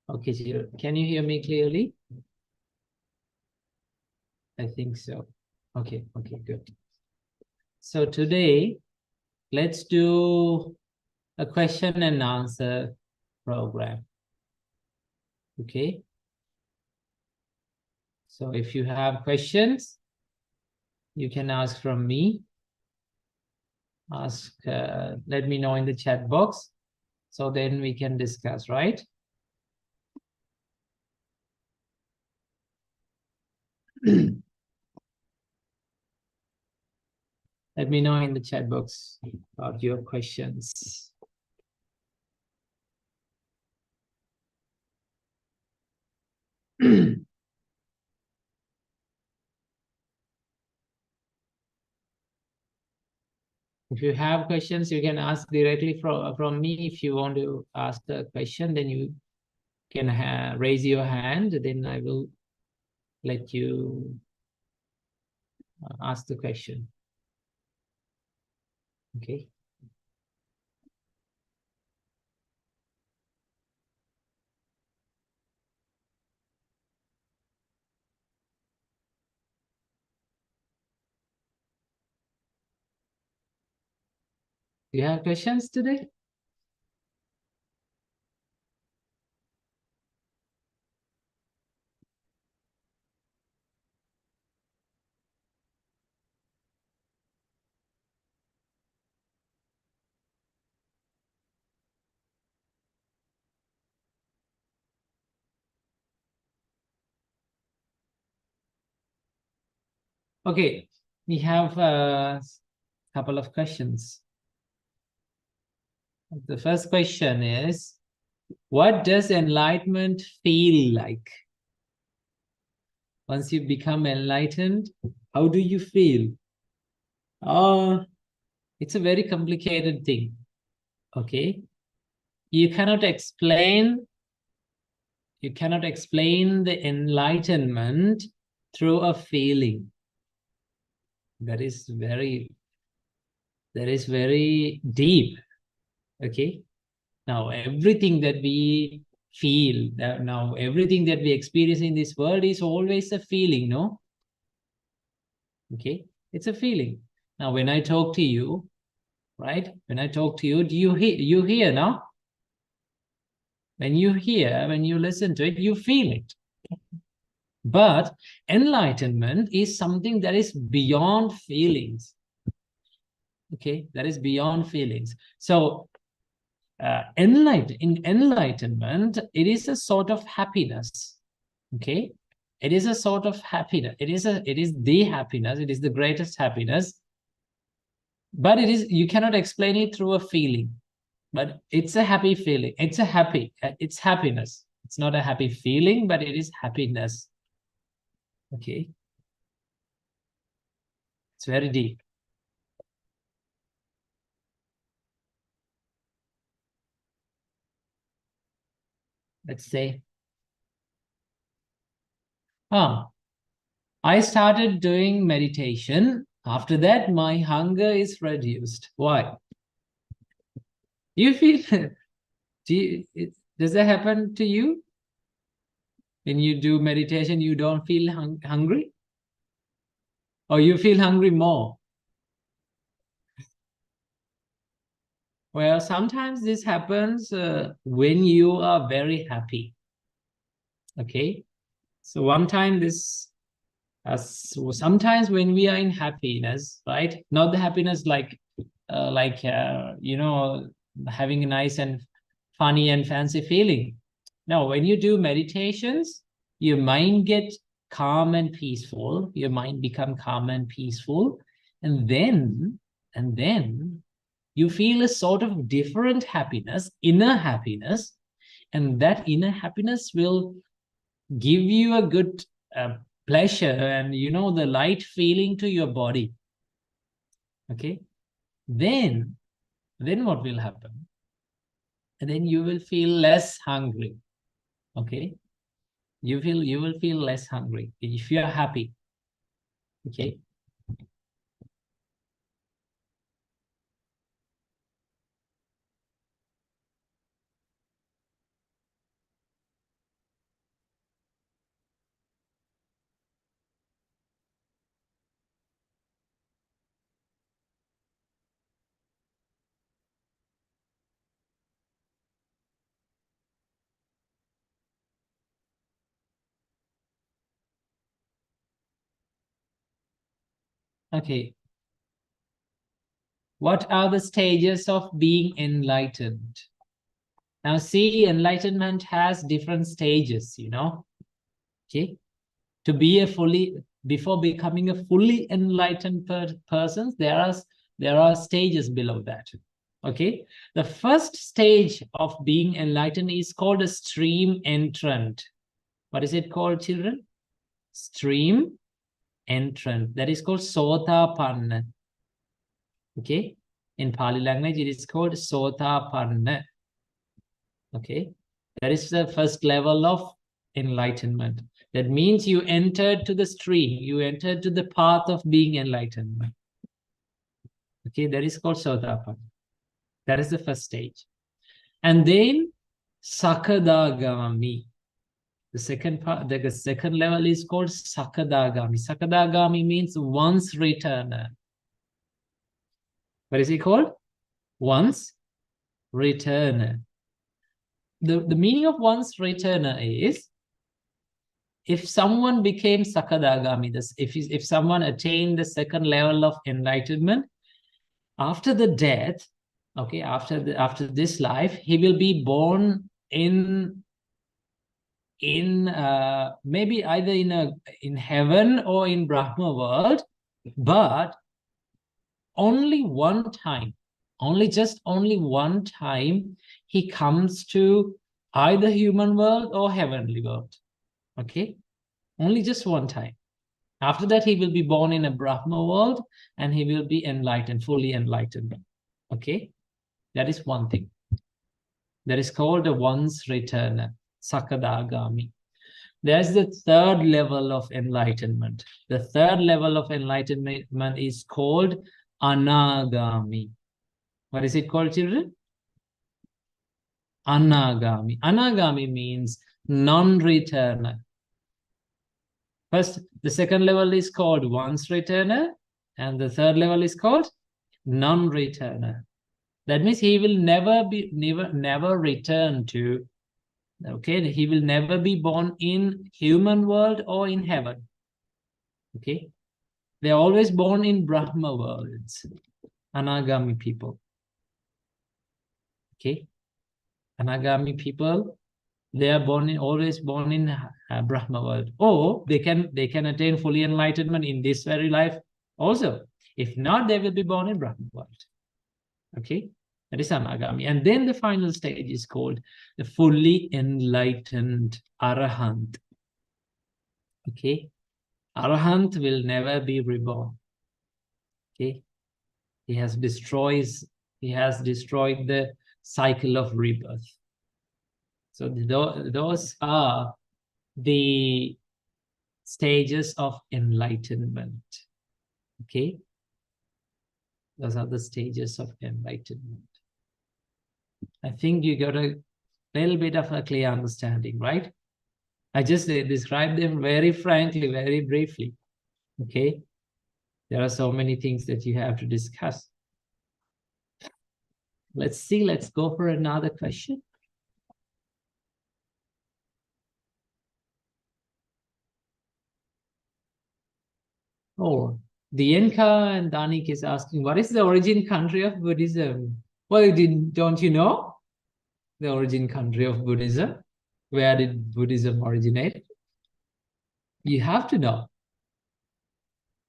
Okay, Jiro. Can you hear me clearly? I think so. Okay, good. So today, let's do a question and answer program. Okay. So if you have questions, you can ask from me. Let me know in the chat box. So then we can discuss, right? Let me know in the chat box about your questions. If you have questions, you can ask directly from me. If you want to ask a question, then you can raise your hand. Then I will let you ask the question. Okay. Do you have questions today? Okay, we have a couple of questions. The first question is, what does enlightenment feel like? Once you become enlightened, how do you feel? It's a very complicated thing. Okay. You cannot explain the enlightenment through a feeling. That is very deep. Okay. Now everything that we feel, now everything that we experience in this world is always a feeling, no? Okay, it's a feeling. Now when I talk to you, right? When I talk to you, do you hear now? When you hear, when you listen to it, you feel it. But enlightenment is something that is beyond feelings. Okay, that is beyond feelings. So enlightenment, it is a sort of happiness. Okay, it is a sort of happiness. It is the happiness. It is the greatest happiness. But you cannot explain it through a feeling. But it's a happy feeling. It's happiness. It's not a happy feeling, but it is happiness. Okay. It's very deep. Let's say, I started doing meditation. After that, my hunger is reduced. Why? You feel, does that happen to you? When you do meditation, you don't feel hungry? Or you feel hungry more? Well, sometimes this happens when you are very happy. Okay. So one time so sometimes when we are in happiness, right? Not the happiness like having a nice and funny and fancy feeling. No, when you do meditations, your mind gets calm and peaceful. Your mind become calm and peaceful. And then you feel a sort of different happiness, inner happiness. And that inner happiness will give you a good pleasure and, the light feeling to your body. Okay. Then what will happen? And then you will feel less hungry. Okay. You will feel less hungry if you are happy. Okay. Okay. What are the stages of being enlightened? Now, see, enlightenment has different stages, you know. Okay. To be a before becoming a fully enlightened person, there are stages below that. Okay. The first stage of being enlightened is called a stream entrant. What is it called, children? Stream entrant. That is called Sotapanna. Okay. In Pali language, it is called Sotapanna. Okay. That is the first level of enlightenment. That means you entered to the stream, you entered to the path of being enlightened. Okay, that is called Sotapanna. That is the first stage. And then Sakadagami. The second part, the second level is called Sakadagami. Sakadagami means once returner. What is it called? Once returner. The meaning of once returner is, if someone became Sakadagami, if someone attained the second level of enlightenment, after the death, okay, after this life, he will be born in maybe either in heaven or in Brahma world, but only one time, only one time, he comes to either human world or heavenly world. Okay, only just one time. After that, he will be born in a Brahma world and he will be enlightened, fully enlightened. Okay, that is one thing. That is called a once returner, Sakadagami. There's the third level of enlightenment. The third level of enlightenment is called Anagami. What is it called, children? Anagami. Anagami means non-returner. First, the second level is called once returner, and the third level is called non-returner. That means he will never return to, okay, he will never be born in human world or in heaven. Okay, they're always born in Brahma worlds, Anagami people. Okay, Anagami people, they are always born in Brahma world, or they can attain fully enlightenment in this very life also. If not, they will be born in Brahma world. Okay, that is Anagami. And then the final stage is called the fully enlightened Arahant. Okay, Arahant will never be reborn. Okay, he has destroyed the cycle of rebirth. So those are the stages of enlightenment. Okay, those are the stages of enlightenment. I think you got a little bit of a clear understanding, right? I just described them very frankly, very briefly. Okay, there are so many things that you have to discuss. Let's see, let's go for another question. Oh, Dienka and Danik is asking, what is the origin country of Buddhism? Well, don't you know the origin country of Buddhism? Where did Buddhism originate? You have to know.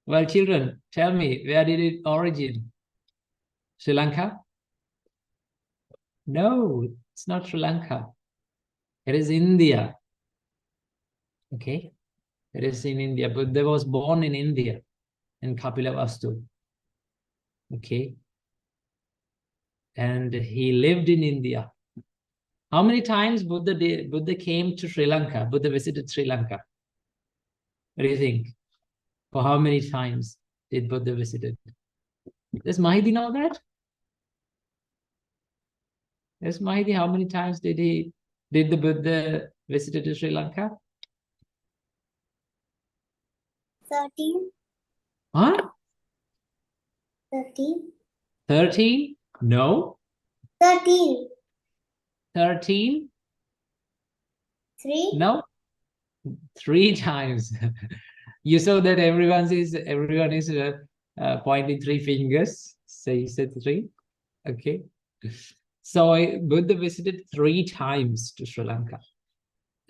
Well, children, tell me, where did it originate? Sri Lanka? No, it's not Sri Lanka. It is India. Okay, it is in India. Buddha was born in India, in Kapilavastu. Okay, and he lived in India. How many times Buddha came to Sri Lanka? Buddha visited Sri Lanka. What do you think? For how many times did Buddha visit it? Does Mahidi know that? Does Mahidi, how many times did the Buddha visited Sri Lanka? 13. Huh? 13. 13? No. 13. 13? 3. No. 3 times. You saw that everyone is pointing three fingers. Says it three. Okay. So Buddha visited 3 times to Sri Lanka.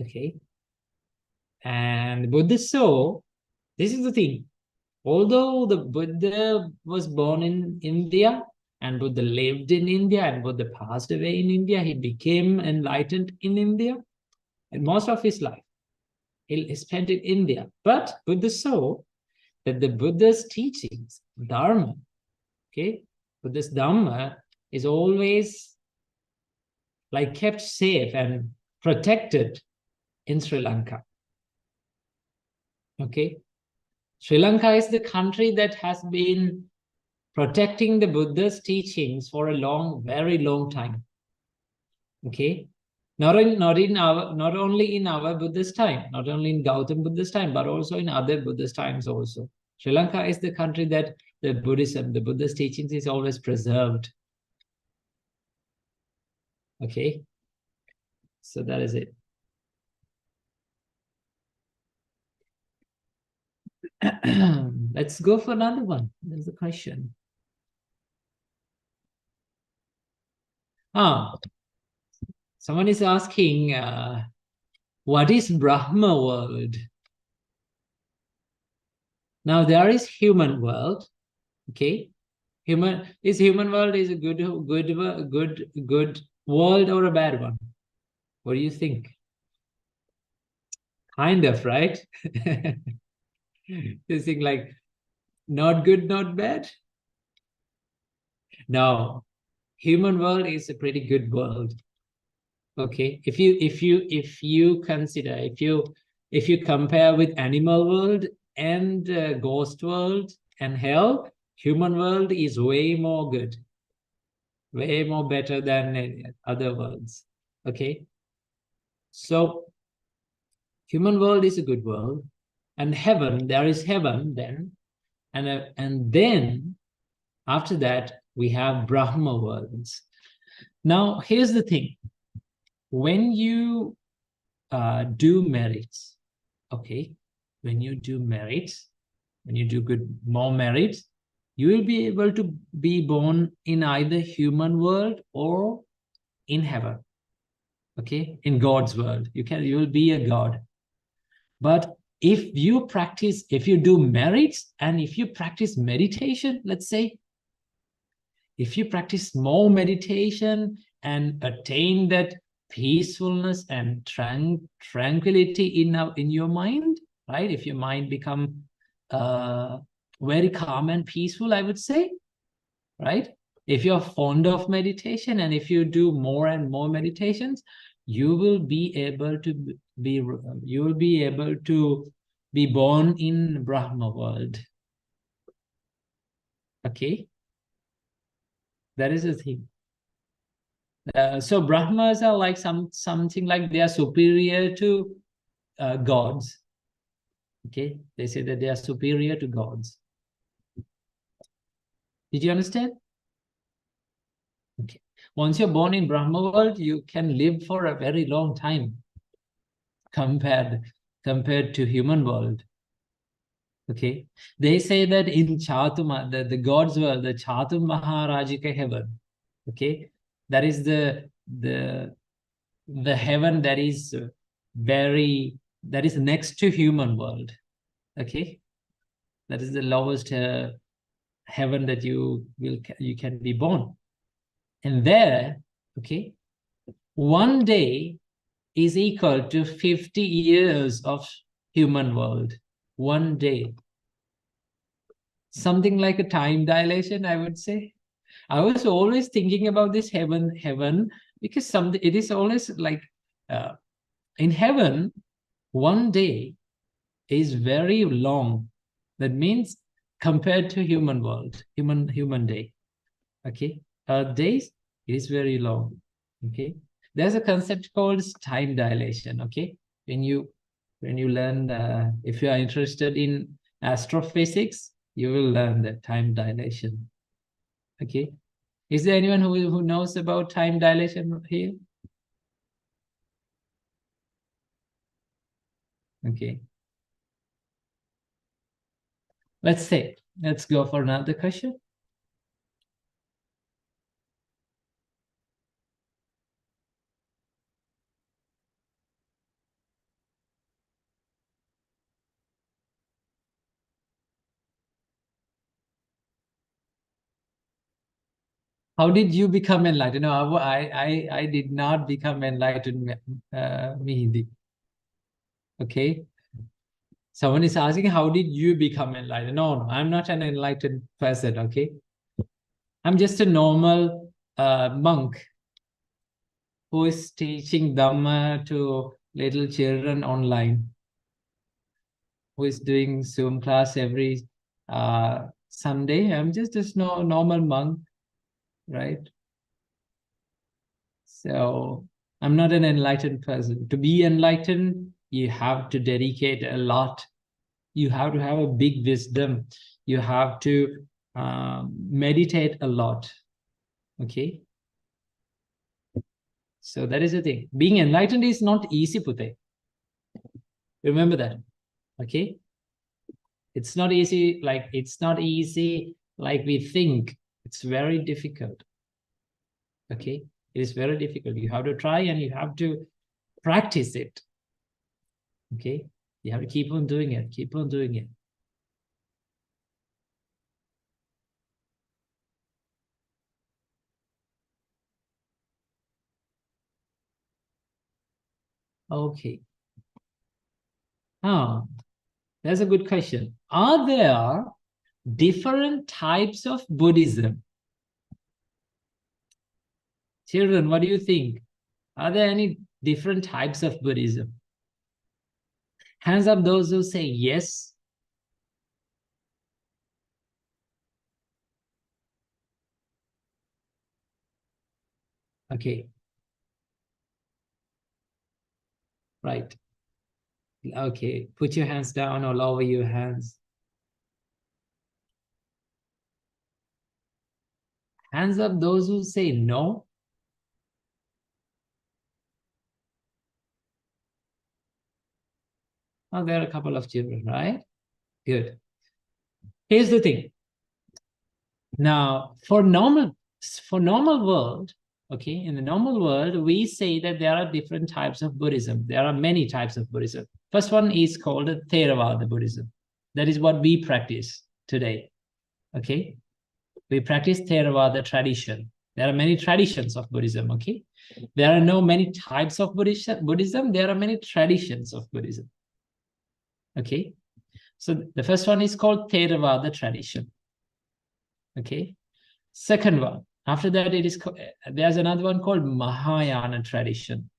Okay. And Buddha saw, this is the thing, although the Buddha was born in India and Buddha lived in India and Buddha passed away in India, he became enlightened in India and most of his life he spent in India. But Buddha saw that the Buddha's teachings, Dharma, okay, Buddha's Dhamma is always like kept safe and protected in Sri Lanka. Okay. Sri Lanka is the country that has been protecting the Buddha's teachings for a very long time. Okay. Not only in our Buddhist time, not only in Gautam Buddha's time, but also in other Buddhist times also. Sri Lanka is the country that the Buddhism, the Buddha's teachings is always preserved. Okay. So that is it. Let's go for another one. There's a question. Someone is asking, what is Brahma world? Now there is human world. Okay, human world is a good world or a bad one? What do you think? Kind of, right? You think like not good, not bad? No, human world is a pretty good world. Okay, if you consider, if you compare with animal world and ghost world and hell, human world is way more good, way more better than other worlds. Okay, so human world is a good world, and heaven, there is heaven then, and then after that we have Brahma worlds. Now here's the thing, when you do merits, okay, when you do merits, when you do more merits, you will be able to be born in either human world or in heaven. Okay, in God's world, you will be a god. But if you do merits and if you practice meditation, let's say, if you practice more meditation and attain that peacefulness and tranquility in your mind, right? If your mind become very calm and peaceful, I would say, right? If you're fond of meditation and if you do more and more meditations, you will be able to be born in Brahma world. Okay, that is the thing. So Brahmas are like something like they are superior to gods. Okay, they say that they are superior to gods. Did you understand? Okay. Once you're born in Brahma world, you can live for a very long time compared to human world. Okay, they say that in Chatuma, the gods world, the Chatum Maharajika heaven. Okay, that is the heaven that is next to human world. Okay, that is the lowest heaven that you can be born. And there, okay, one day is equal to 50 years of human world. One day, something like a time dilation, I would say. I was always thinking about this heaven because it is always like in heaven, one day is very long. That means compared to human world, human day. Okay, Earth days, it is very long. Okay, there's a concept called time dilation. Okay, when you learn, if you are interested in astrophysics, you will learn that time dilation. Okay, is there anyone who knows about time dilation here? Okay, let's say Let's go for another question. How did you become enlightened? No, I did not become enlightened, Mihidi. Okay. Someone is asking, how did you become enlightened? No, I'm not an enlightened person, okay? I'm just a normal monk who is teaching Dhamma to little children online, who is doing Zoom class every Sunday. I'm just a normal monk, right? So I'm not an enlightened person. To be enlightened, you have to dedicate a lot. You have to have a big wisdom. You have to meditate a lot. Okay. So that is the thing. Being enlightened is not easy, Pute. Remember that. Okay. It's not easy. It's not easy like we think. It's very difficult. Okay. It is very difficult. You have to try and you have to practice it. Okay. You have to keep on doing it. Keep on doing it. Okay. Oh, that's a good question. Are there different types of Buddhism? Children, what do you think? Are there any different types of Buddhism? Hands up those who say yes. Okay. Right. Okay. Put your hands down or lower your hands. Hands up those who say no. Oh, there are a couple of children, right? Good. Here's the thing. Now, for normal world, okay, in the normal world, we say that there are different types of Buddhism. There are many types of Buddhism. First one is called Theravada Buddhism. That is what we practice today. Okay, we practice Theravada tradition. There are many traditions of Buddhism. Okay, there are no many types of Buddhism. There are many traditions of Buddhism. Okay, so the first one is called Theravada tradition. Okay. Second one, after that, there's another one called Mahayana tradition.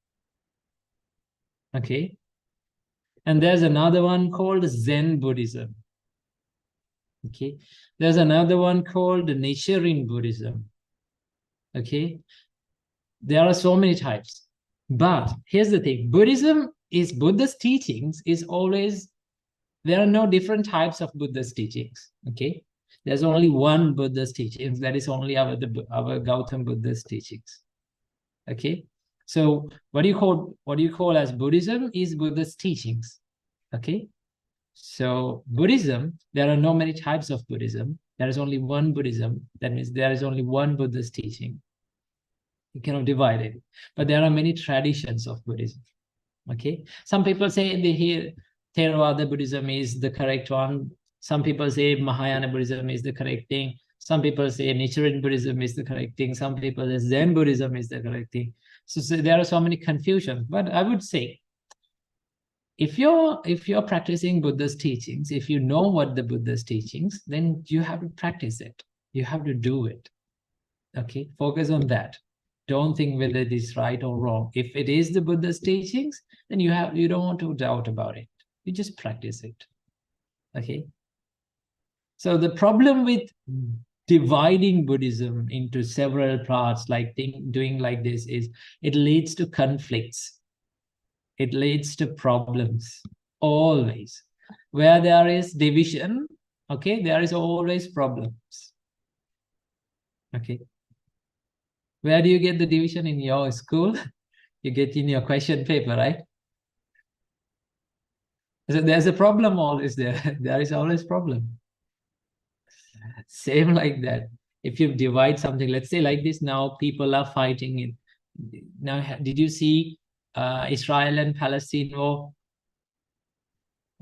Okay. And there's another one called Zen Buddhism. Okay. There's another one called Nichiren Buddhism. Okay. There are so many types. But here's the thing. Buddha's teachings is always, there are no different types of Buddha's teachings. Okay. There's only one Buddha's teachings. That is only our Gautam Buddha's teachings. Okay. So what do you call as Buddhism is Buddha's teachings. Okay. So Buddhism, there are no many types of Buddhism. There is only one Buddhism. That means there is only one Buddha's teaching. You cannot divide it. But there are many traditions of Buddhism. Okay. Some people say Theravada Buddhism is the correct one. Some people say Mahayana Buddhism is the correct thing. Some people say Nichiren Buddhism is the correct thing. Some people say Zen Buddhism is the correct thing. So there are so many confusions. But I would say, if you're practicing Buddha's teachings, if you know what the Buddha's teachings, then you have to practice it. You have to do it. Okay, focus on that. Don't think whether it is right or wrong. If it is the Buddha's teachings, then you don't want to doubt about it. You just practice it. Okay. So the problem with dividing Buddhism into several parts, like doing like this, is it leads to conflicts. It leads to problems, always. Where there is division, okay, there is always problems. Okay. Where do you get the division? In your school? You get in your question paper, right? So there's a problem always there. There is always problem. Same like that. If you divide something, let's say like this, now people are fighting it. Now, did you see Israel and Palestine war?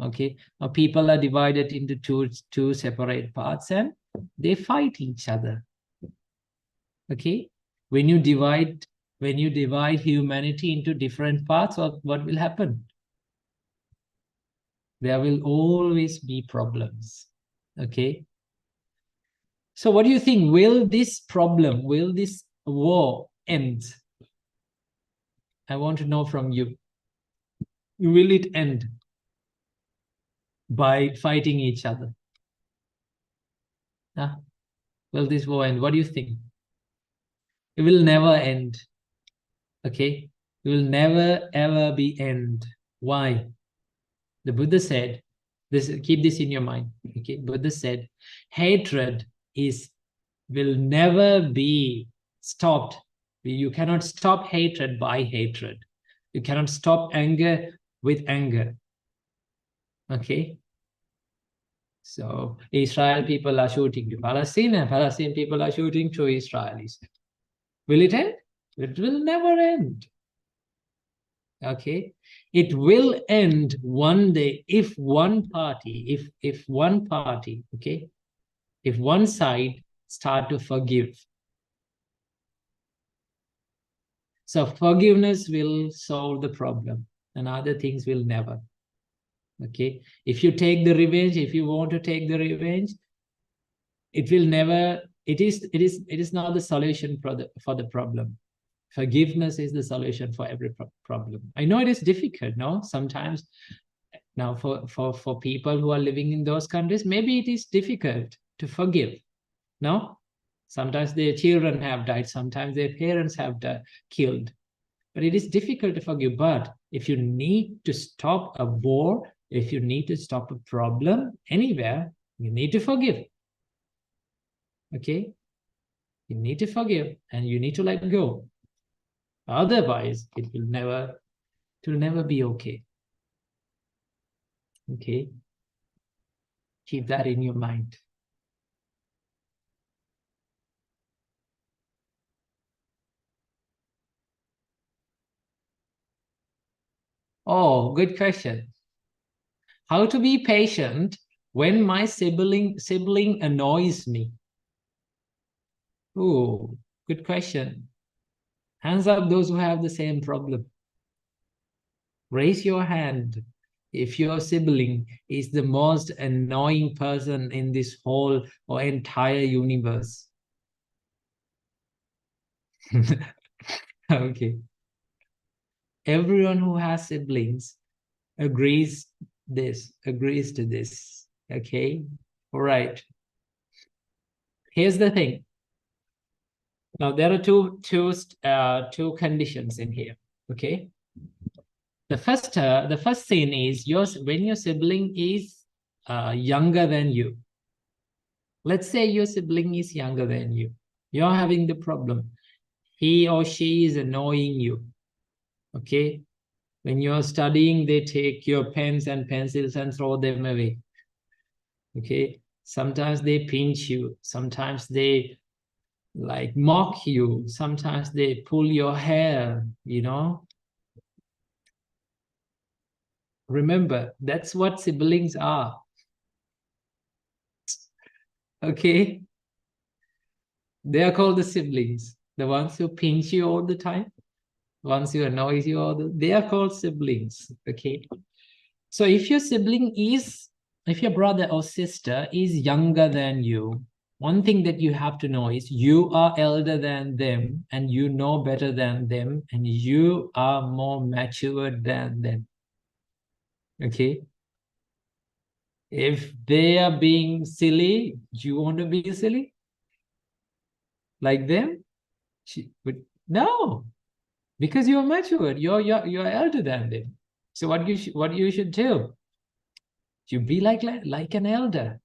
Okay, now people are divided into two separate parts and they fight each other. Okay, when you divide humanity into different parts, what will happen? There will always be problems. Okay, so what do you think? Will this war end? I want to know from you. Will it end by fighting each other? Will this war end? What do you think? It will never end. Okay, it will never ever be end. Why? The Buddha said this. Keep this in your mind. Okay, Buddha said hatred will never be stopped. You cannot stop hatred by hatred. You cannot stop anger with anger. Okay, so Israel people are shooting to Palestine and Palestine people are shooting to Israelis. Will it end? It will never end. Okay, it will end one day if one party, okay, if one side start to forgive. So forgiveness will solve the problem and other things will never. Okay, if you take the revenge, if you want to take the revenge, it will never, it is not the solution for the problem. Forgiveness is the solution for every problem. I know it is difficult, no? Sometimes, now for people who are living in those countries, maybe it is difficult to forgive, no? Sometimes their children have died, sometimes their parents have killed. But it is difficult to forgive. But if you need to stop a war, if you need to stop a problem anywhere, you need to forgive. Okay? You need to forgive and you need to let go. Otherwise, it will never be okay. Okay? Keep that in your mind. Oh, good question. How to be patient when my sibling annoys me? Oh, good question. Hands up those who have the same problem. Raise your hand if your sibling is the most annoying person in this whole or entire universe. Okay. Everyone who has siblings agrees to this. Okay. All right. Here's the thing. Now there are two conditions in here. Okay. The first thing is when your sibling is younger than you. Let's say your sibling is younger than you. You're having the problem. He or she is annoying you. Okay. When you're studying, they take your pens and pencils and throw them away. Okay. Sometimes they pinch you. Sometimes they like mock you. Sometimes they pull your hair, you know. Remember, that's what siblings are. Okay. They are called the siblings. The ones who pinch you all the time. Ones who annoy you all they are called siblings. Okay. So if your brother or sister is younger than you, one thing that you have to know is you are elder than them and you know better than them and you are more matured than them. Okay. If they are being silly, you want to be silly like them? No, because you're matured. You're elder than them. So what you should do? You be like an elder.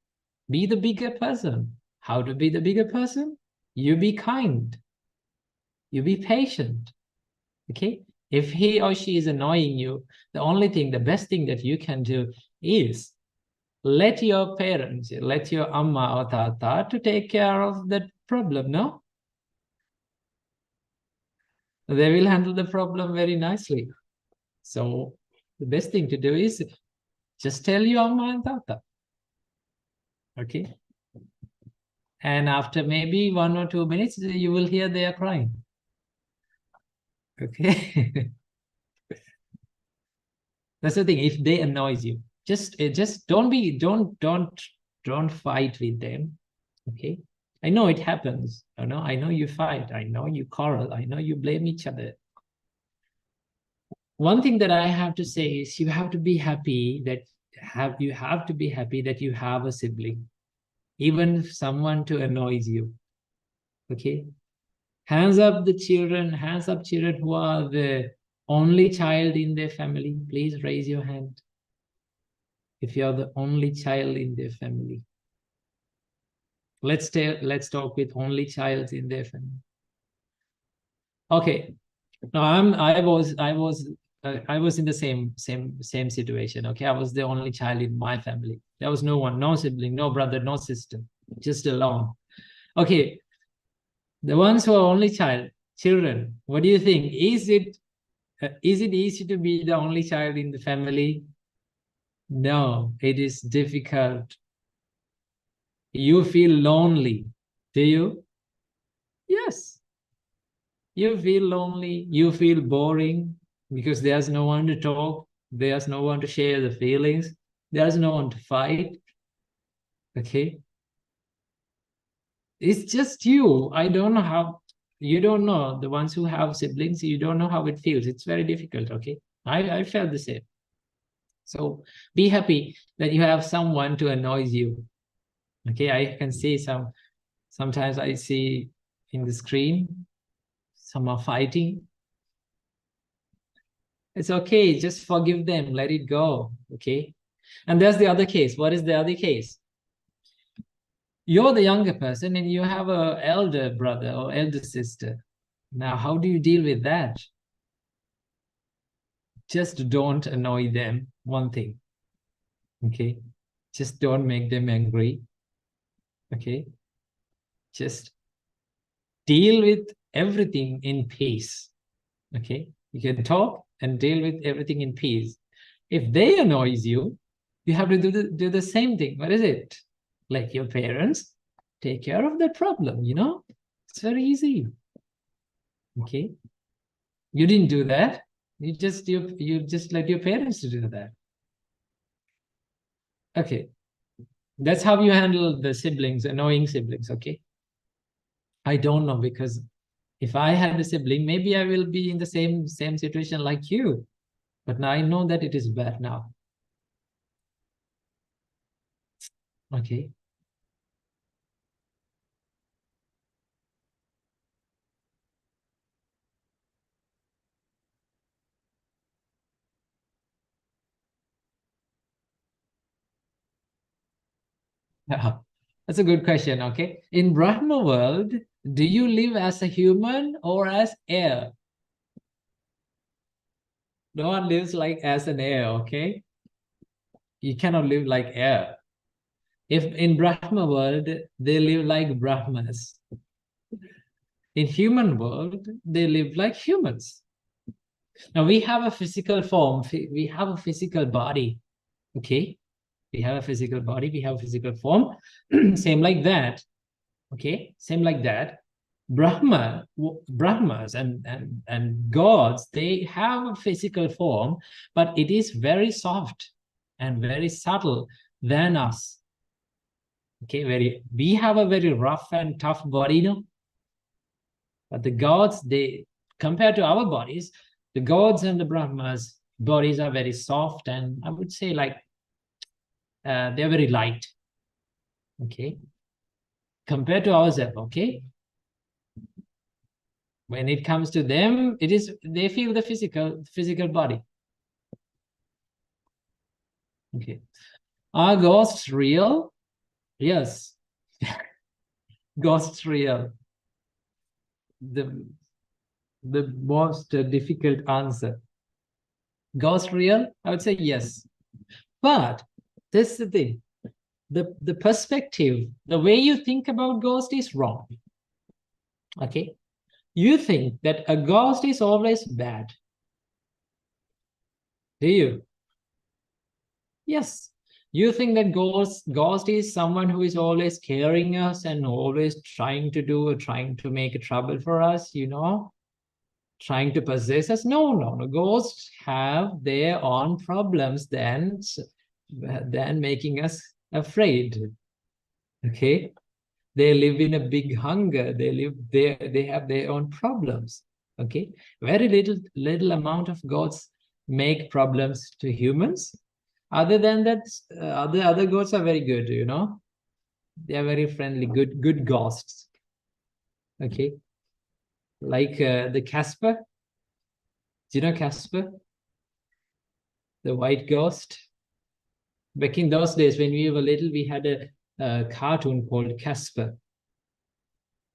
Be the bigger person. How to be the bigger person? You be kind. You be patient. Okay? If he or she is annoying you, the best thing that you can do is let your parents, let your amma or tata to take care of that problem, no? They will handle the problem very nicely. So the best thing to do is just tell your amma and tata. Okay. And after maybe 1 or 2 minutes, you will hear they are crying. Okay. That's the thing. If they annoys you, just don't fight with them. Okay. I know it happens. I know you fight. I know you quarrel. I know you blame each other. One thing that I have to say is you have to be happy that you have to be happy that you have a sibling, even if someone to annoys you. Okay. Hands up children who are the only child in their family. Please raise your hand if you're the only child in their family. Let's talk with only child in their family. Okay. No, I was in the same situation. Okay, I was the only child in my family. There was no one, no sibling, no brother, no sister, just alone. Okay, the ones who are only children, what do you think? Is it easy to be the only child in the family? No, it is difficult. You feel lonely, do you? Yes. You feel lonely, you feel boring because there's no one to talk, there's no one to share the feelings, there's no one to fight. Okay. It's just you. I don't know how, you don't know, the ones who have siblings, you don't know how it feels. It's very difficult. Okay. I felt the same. So be happy that you have someone to annoy you. Okay. I can see sometimes I see in the screen, some are fighting. It's okay. Just forgive them. Let it go. Okay. And there's the other case. What is the other case? You're the younger person and you have an elder brother or elder sister. Now, how do you deal with that? Just don't annoy them. One thing. Okay. Just don't make them angry. Okay. Just deal with everything in peace. Okay. You can talk and deal with everything in peace. If they annoys you, you have to do the same thing. What is it? Like your parents, take care of that problem, It's very easy. Okay. You didn't do that. You just let your parents do that. Okay. That's how you handle the siblings, annoying siblings, okay? I don't know, because if I had a sibling, maybe I will be in the same situation like you. But now I know that it is bad now. Okay. Yeah. That's a good question, okay? In Brahma world, do you live as a human or as air? No one lives like as an air, okay? You cannot live like air. If in Brahma world, they live like Brahmas. In human world, they live like humans. Now we have a physical form, we have a physical body, okay? We have a physical body, we have a physical form. Same like that, okay? Same like that. Brahmas and gods, they have a physical form, but it is very soft and very subtle than us. Okay, we have a very rough and tough body, But the gods, compared to our bodies, the gods and the Brahmas bodies are very soft, and I would say like they're very light. Okay, compared to ourselves. Okay, when it comes to them, they feel the physical body. Okay, are ghosts real? Yes. Ghosts real. The most difficult answer. Ghost real? I would say yes. But this is the thing. the perspective, the way you think about ghost is wrong. Okay? You think that a ghost is always bad. Do you? Yes. You think that ghost is someone who is always scaring us and always trying to make a trouble for us, trying to possess us. No. Ghosts have their own problems than making us afraid. Okay? They live in a big hunger. They have their own problems. Okay? Very little amount of ghosts make problems to humans. Other than that, other ghosts are very good, They are very friendly, good ghosts. Okay? Like the Casper. Do you know Casper? The white ghost. Back in those days, when we were little, we had a cartoon called Casper.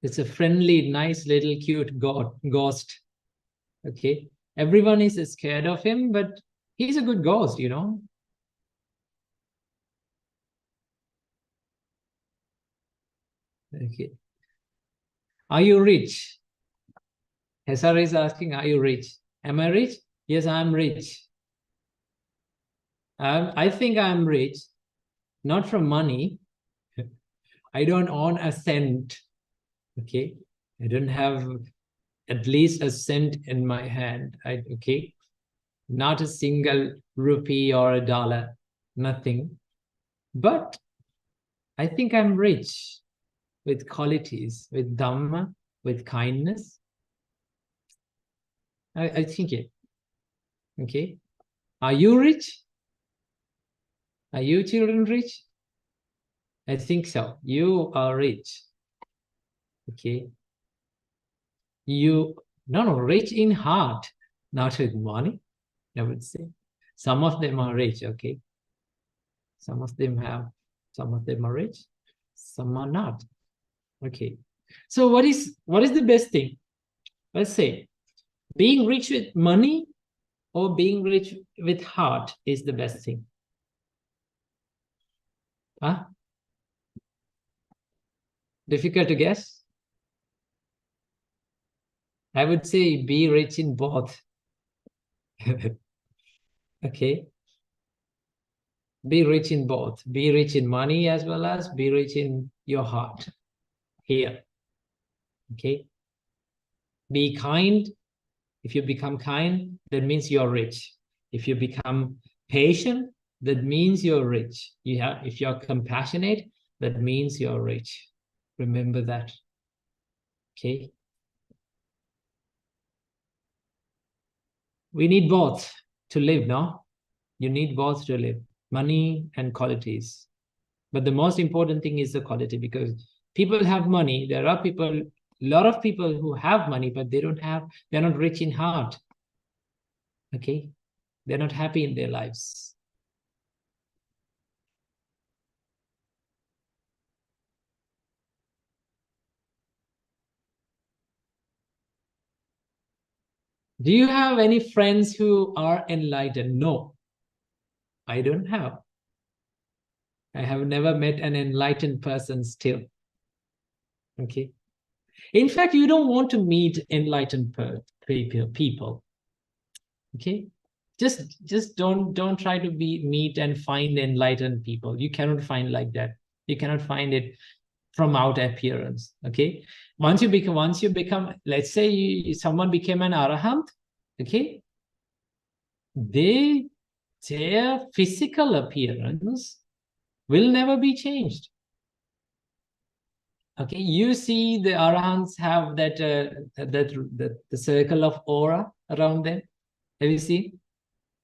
It's a friendly, nice, little, cute ghost. Okay? Everyone is scared of him, but he's a good ghost, Okay. Are you rich? Hesar is asking, are you rich? Am I rich? Yes, I'm rich. I think I'm rich, not from money. I don't own a cent. Okay. I don't have at least a cent in my hand. Okay. Not a single rupee or a dollar. Nothing. But I think I'm rich with qualities, with Dhamma, with kindness. I think it. Okay. Are you rich? Are you children rich? I think so. You are rich. Okay. No, rich in heart, not with money, I would say. Some of them are rich, okay. Some of them are rich, some are not. Okay. So what is the best thing? Let's say being rich with money or being rich with heart is the best thing. Huh? Difficult to guess? I would say be rich in both. Okay. Be rich in both. Be rich in money as well as be rich in your heart. Here. Okay. Be kind. If you become kind, that means you're rich. If you become patient, that means you're rich. If you're compassionate, that means you're rich. Remember that. Okay. We need both to live, no? You need both to live. Money and qualities. But the most important thing is the quality, because people have money. There are a lot of people who have money, but they're not rich in heart. Okay? They're not happy in their lives. Do you have any friends who are enlightened? No, I don't have. I have never met an enlightened person still. Okay. In fact, you don't want to meet enlightened people. Okay. Just don't try to meet and find enlightened people. You cannot find like that. You cannot find it from outer appearance. Okay. Once you become, let's say someone became an arahant, okay, their physical appearance will never be changed. Okay, you see the arahants have that the circle of aura around them. Have you seen?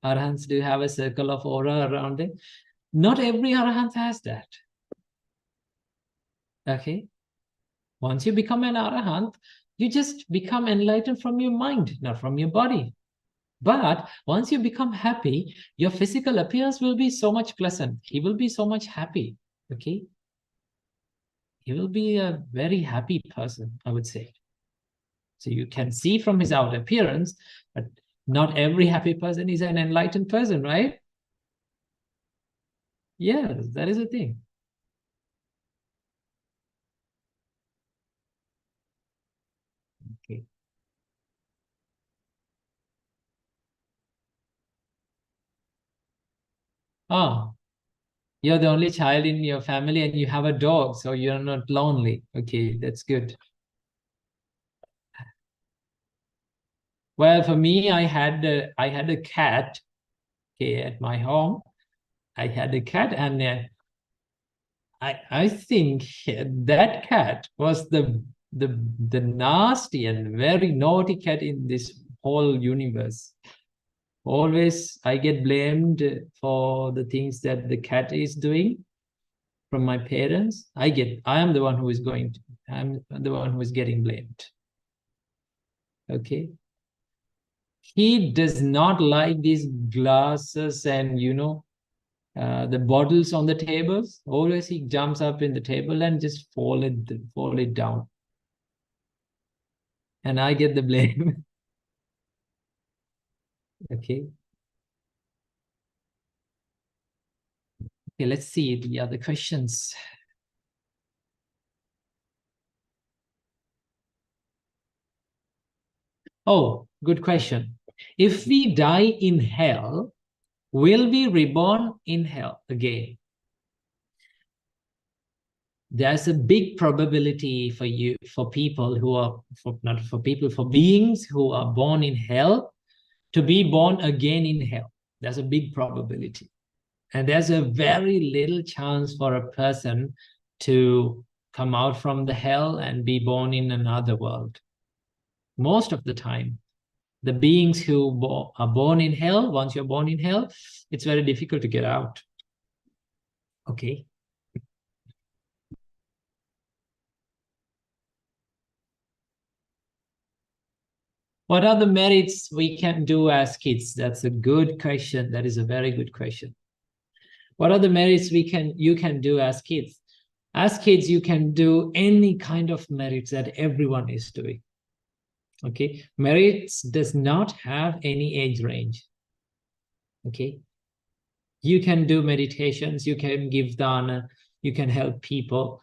Arahants do have a circle of aura around them. Not every arahant has that. Okay. Once you become an arahant, you just become enlightened from your mind, not from your body. But once you become happy, your physical appearance will be so much pleasant. He will be so much happy. Okay. He will be a very happy person, I would say. So you can see from his outer appearance, but not every happy person is an enlightened person, right? Yes, that is the thing. Okay. Oh, you're the only child in your family and you have a dog, so you're not lonely. Okay, that's good. Well, for me, I had a cat, okay, at my home. I had a cat, and I think that cat was the nasty and very naughty cat in this whole universe. Always I get blamed for the things that the cat is doing from my parents. I am the one who is I'm the one who is getting blamed. Okay. He does not like these glasses and the bottles on the tables. Always he jumps up in the table and just fall it down. And I get the blame. Okay. Okay, let's see the other questions. Oh, good question. If we die in hell, will we reborn in hell again? There's a big probability for people who are, not for people, for beings who are born in hell to be born again in hell. There's a big probability. And there's a very little chance for a person to come out from the hell and be born in another world. Most of the time, the beings who are born in hell, once you're born in hell, it's very difficult to get out. Okay. What are the merits we can do as kids? That's a good question. That is a very good question. What are the merits you can do as kids? As kids, you can do any kind of merits that everyone is doing. Okay, merits does not have any age range. Okay, you can do meditations, you can give dana, you can help people.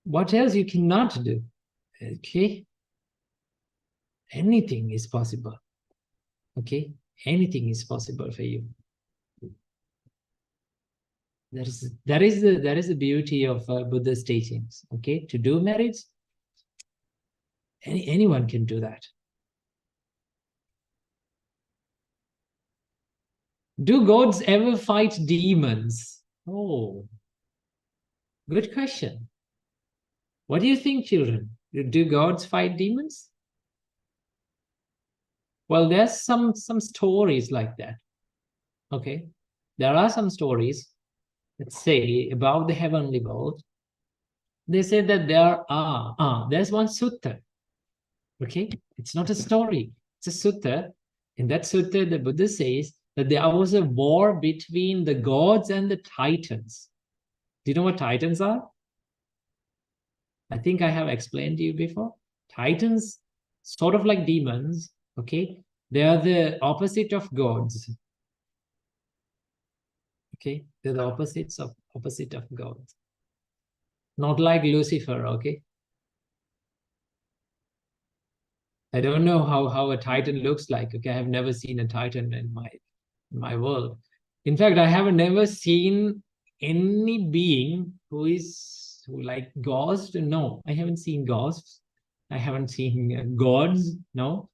What else you cannot do? Okay, anything is possible. Okay, anything is possible for you. That is the beauty of Buddha's teachings. Okay, to do merits, anyone can do that. Do gods ever fight demons? Oh, good question. What do you think, children? Do gods fight demons? Well, there's some stories like that. Okay, there are some stories that say about the heavenly world. They say that there's one sutta. Okay, it's not a story, it's a sutta. In that sutta, the Buddha says that there was a war between the gods and the titans. Do you know what titans are? I think I have explained to you before. Titans, sort of like demons, okay? They are the opposite of gods. Okay? They're the opposite of gods. Not like Lucifer, okay? I don't know how a titan looks like. Okay, I have never seen a titan in my world. In fact, I have never seen any being who like ghosts. No, I haven't seen ghosts. I haven't seen gods. No,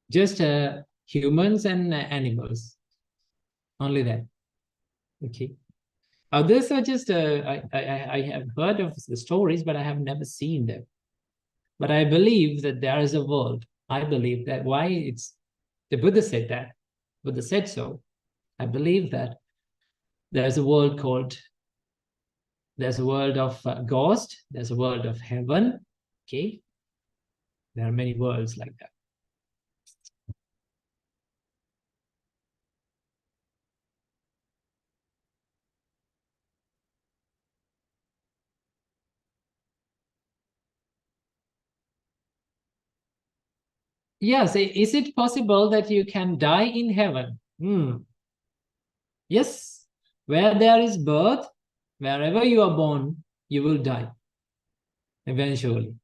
just humans and animals. Only that. Okay. Others are just I have heard of the stories, but I have never seen them. But I believe that there is a world. I believe that the Buddha said that. Buddha said so. I believe that there's a world there's a world of ghost, there's a world of heaven. Okay. There are many worlds like that. Yes, is it possible that you can die in heaven? Yes, where there is birth, wherever you are born, you will die eventually.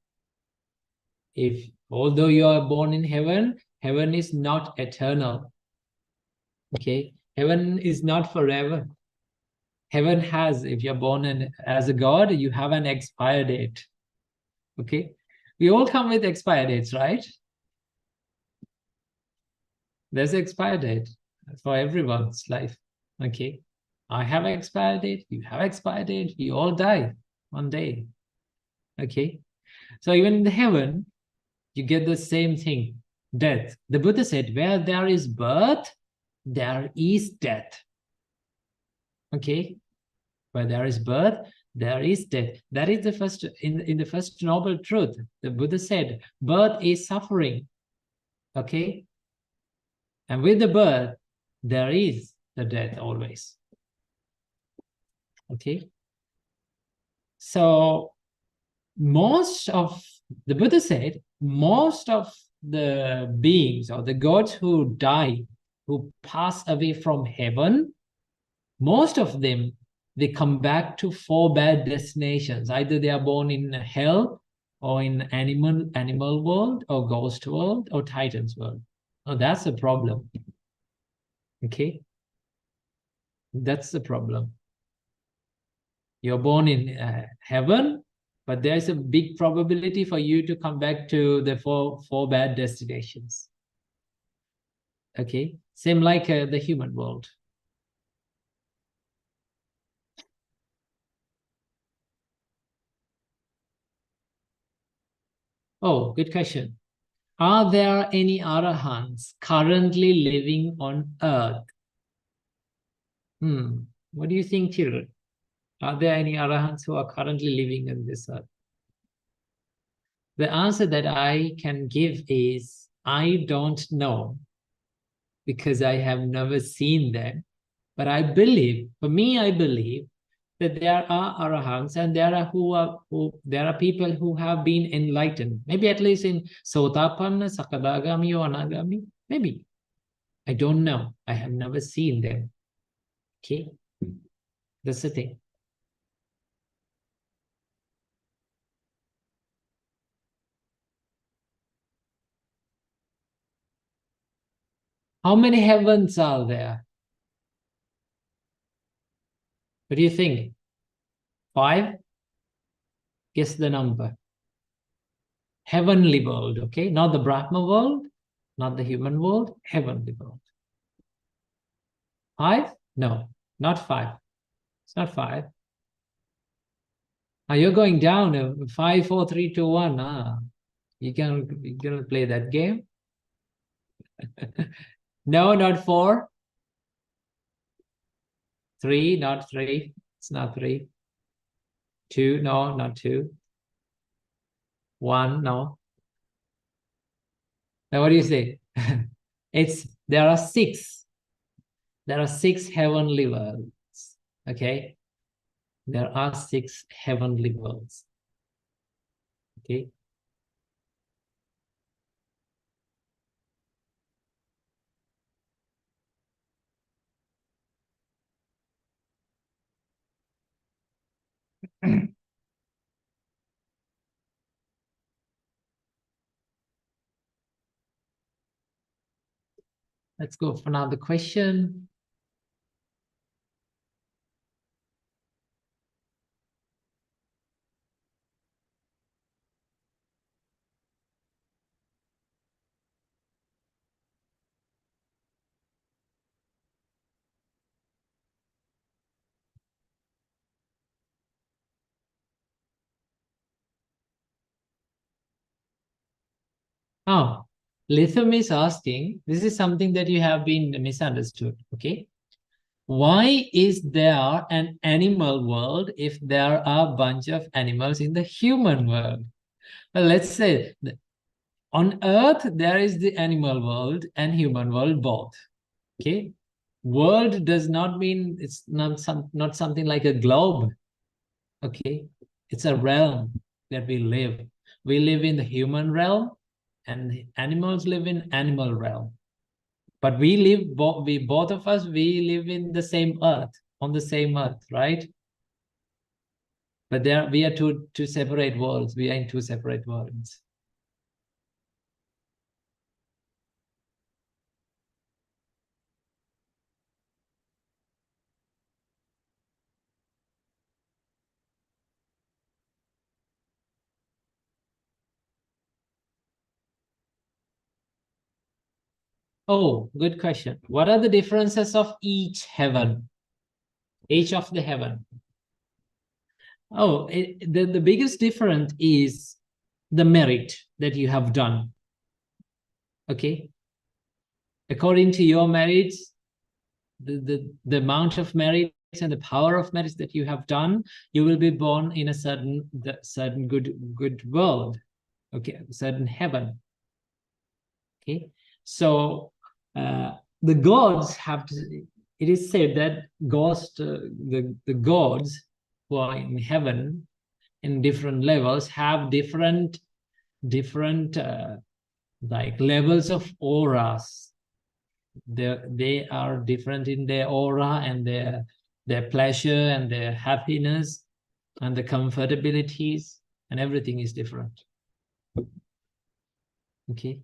If although you are born in heaven, heaven is not eternal. Okay, heaven is not forever. Heaven has, if you're born as a god, you have an expire date. Okay, we all come with expire dates, right? There's an expire date for everyone's life. Okay, I have an expire date, you have expire date, we all die one day. Okay, so even in the heaven, you get the same thing, death. The Buddha said, where there is birth, there is death. Okay, where there is birth, there is death. That is the first, in the first noble truth. The Buddha said, birth is suffering. Okay, and with the birth, there is the death always. Okay, so the Buddha said, most of the beings or the gods who die, who pass away from heaven, most of them, they come back to 4 bad destinations. Either they are born in hell or in animal world or ghost world or Titan's world. Oh, that's a problem. Okay, that's the problem. You're born in heaven, but there's a big probability for you to come back to the four bad destinations. Okay, same like the human world. Oh, good question. Are there any arahants currently living on earth? What do you think, children? Are there any arahants who are currently living on this earth? The answer that I can give is, I don't know, because I have never seen them. But I believe, for me, I believe that there are arahants and there are people who have been enlightened. Maybe at least in Sotapanna, Sakadagami, or Anagami. Maybe. I don't know. I have never seen them. Okay? That's the thing. How many heavens are there? What do you think? 5? Guess the number. Heavenly world, okay? Not the Brahma world, not the human world, heavenly world. 5? No, not 5. It's not 5. You're going down. 5, 4, 3, 2, 1. You're gonna play that game? No, not 4. 3, not 3. It's not 3. 2, no, not 2. 1, no. Now what do you say? There are 6. There are 6 heavenly worlds. Okay? There are 6 heavenly worlds. Okay? Let's go for another question. Oh, Lithium is asking, this is something that you have been misunderstood, okay? Why is there an animal world if there are a bunch of animals in the human world? Well, let's say on Earth, there is the animal world and human world both, okay? World does not mean it's not something like a globe, okay? It's a realm that we live. We live in the human realm and animals live in animal realm. But we live, both of us, we live in the same earth, on the same earth, right? But we are two separate worlds. We are in 2 separate worlds. Oh, good question. What are the differences of each heaven? Each of the heaven. Oh, the biggest difference is the merit that you have done. Okay. According to your merits, the amount of merits and the power of merits that you have done, you will be born in a certain good world. Okay, certain heaven. Okay. So the gods have to, it is said that the gods who are in heaven in different levels have different like levels of auras. They are different in their aura and their pleasure and their happiness and the comfortabilities, and everything is different. Okay.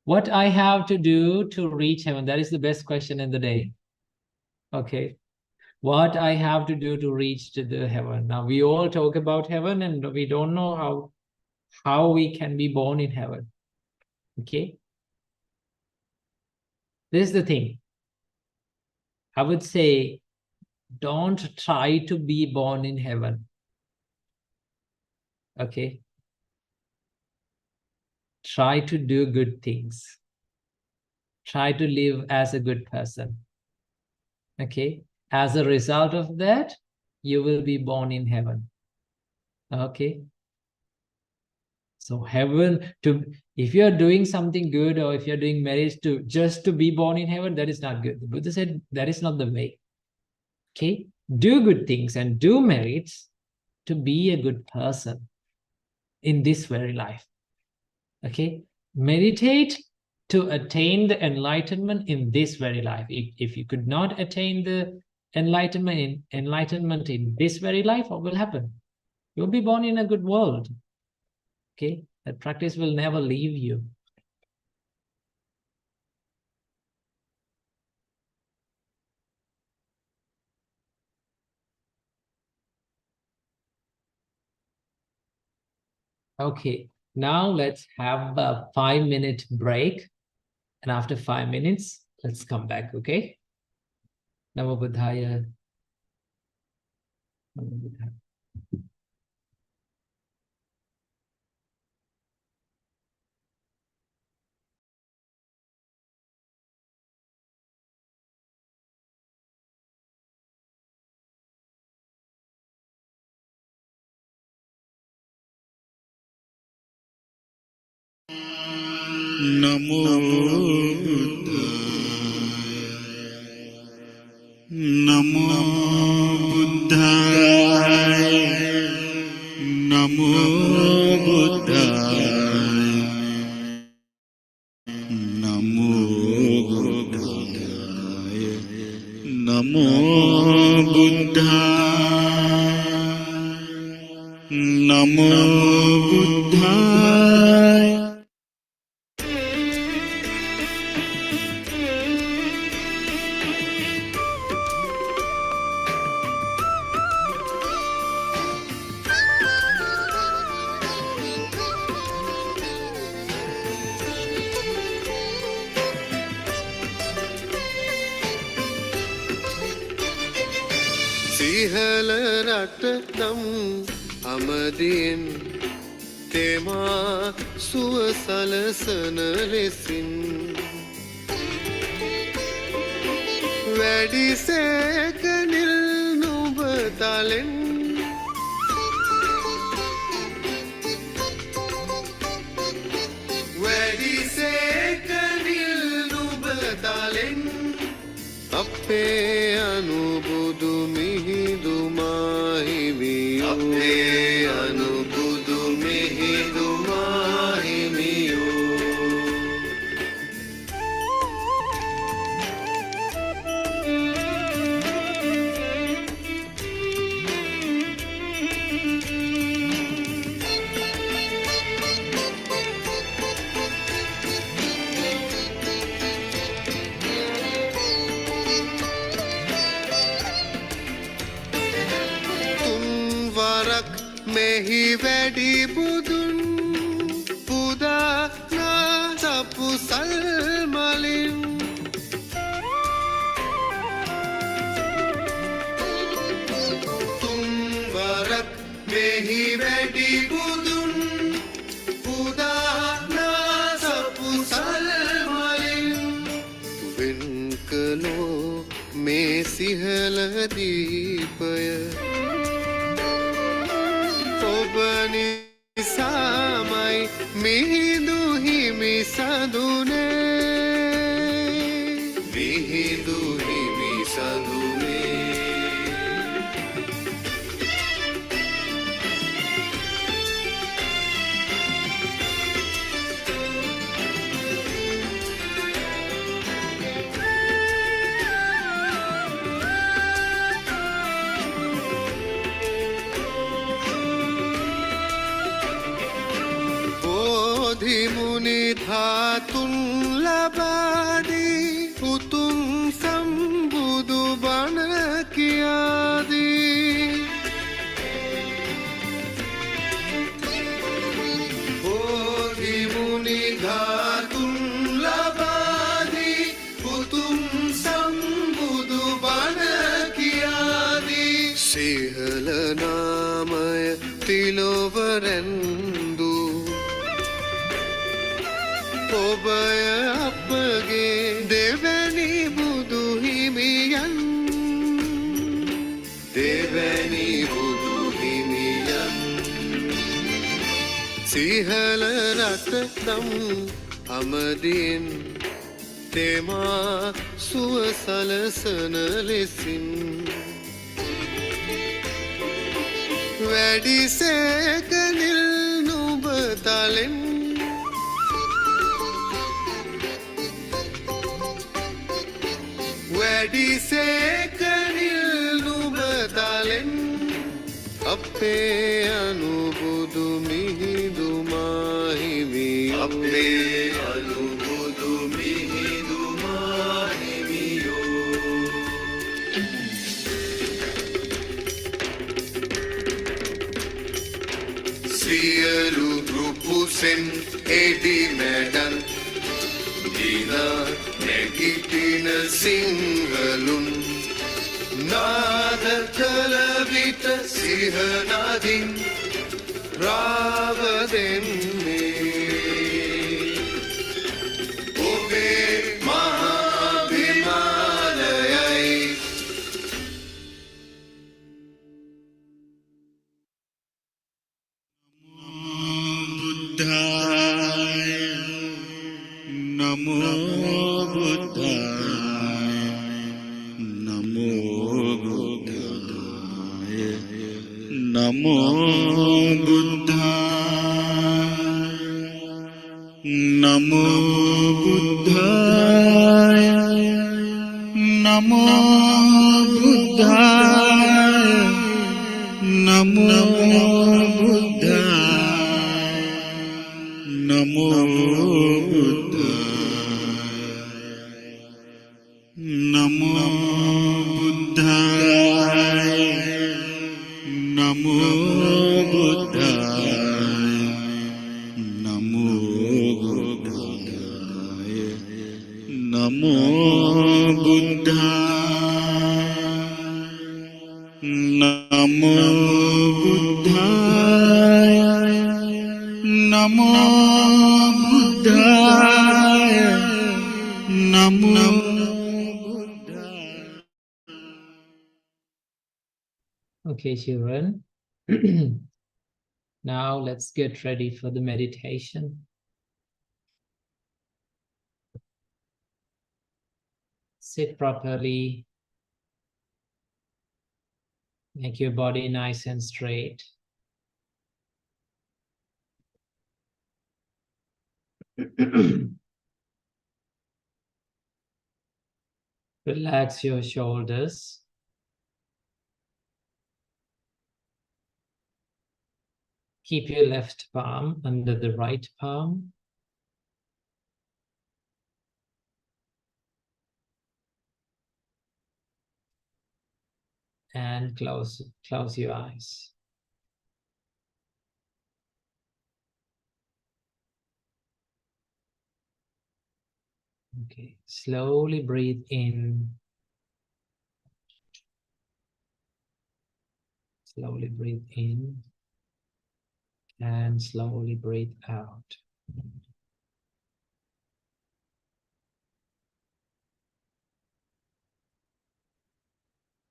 What I have to do to reach heaven? That is the best question in the day. Okay. What I have to do to reach to the heaven? Now we all talk about heaven and we don't know how we can be born in heaven. Okay. This is the thing. I would say, don't try to be born in heaven. Okay. Try to do good things. Try to live as a good person. Okay. As a result of that, you will be born in heaven. Okay. So heaven, if you're doing something good or if you're doing marriage just to be born in heaven, that is not good. The Buddha said that is not the way. Okay. Do good things and do merits to be a good person in this very life. Okay. Meditate to attain the enlightenment in this very life. If you could not attain the enlightenment in this very life, what will happen? You'll be born in a good world. Okay. That practice will never leave you. Okay, now let's have a 5-minute break. And after 5 minutes, let's come back, okay? Namo Buddhaya. Namo Buddhaya. Namo Buddhaya. Namo Buddhaya. Namo Buddhaya. Namo Buddhaya. Namo Buddhaya. සිහල රට නම් අමදියෙන් තෙමා සුව සලසන ලෙසින් වැඩිසේක නිල් නුඹ තලෙන් වැඩිසේක නිල් නුඹ තලෙන් අපේ අනුබුදු මිහිඳු මාහිමියෝ අපේ අනුබුදු මිහිඳු මාහිමියෝ මෙහි වැඩි බුදුන් පුදා නා සප බෝධිමුනි ධාතුන් ලබාදී උතුම් සම්බුදු බණ කියාදී බෝධිමුනි ධාතුන් ලබාදී උතුම් සම්බුදු බණ කියාදී සිහල නාමය තිලොවරැන්දු ඔබය අපගේ දෙවැනි බුදු හිමියන් දෙවැනි බුදු හිමියන් සිහල රට නම් අමදින් තෙමා සුව සලසන ලෙසින් වැඩිසේකනිල් නුඹ තලෙන් වැඩිසේකනිල් නුඹ තලෙන් අපේ අනුබුදු මිහිඳු මාහිමියෝ අපේ අනුබුදු මිහිඳු මාහිමියෝ සියලු රුපුසෙන් එඩි මැඩන් දිනා නැගිටින සිංහලුන් නාද කළ විට සිහනදින් රාව දෙන්නේ ඔබේ මහාභිමානයයි බුද්ධාය නමෝ බුද්ධාය නමෝ බුද්ධාය නමෝ බුද්ධාය නමෝ බුද්ධාය නමෝ බුද්ධාය නමෝ බුද්ධාය නමෝ නමෝ බුද්ධාය නමෝ බුද්ධාය නමෝ බුද්ධාය නමෝ බුද්ධාය නමෝ බුද්ධාය නමෝ බුද්ධාය නමෝ Okay, children. Now let's get ready for the meditation. Sit properly. Make your body nice and straight. Relax your shoulders. Keep your left palm under the right palm. And close your eyes. Okay, slowly breathe in. Slowly breathe in. And slowly breathe out.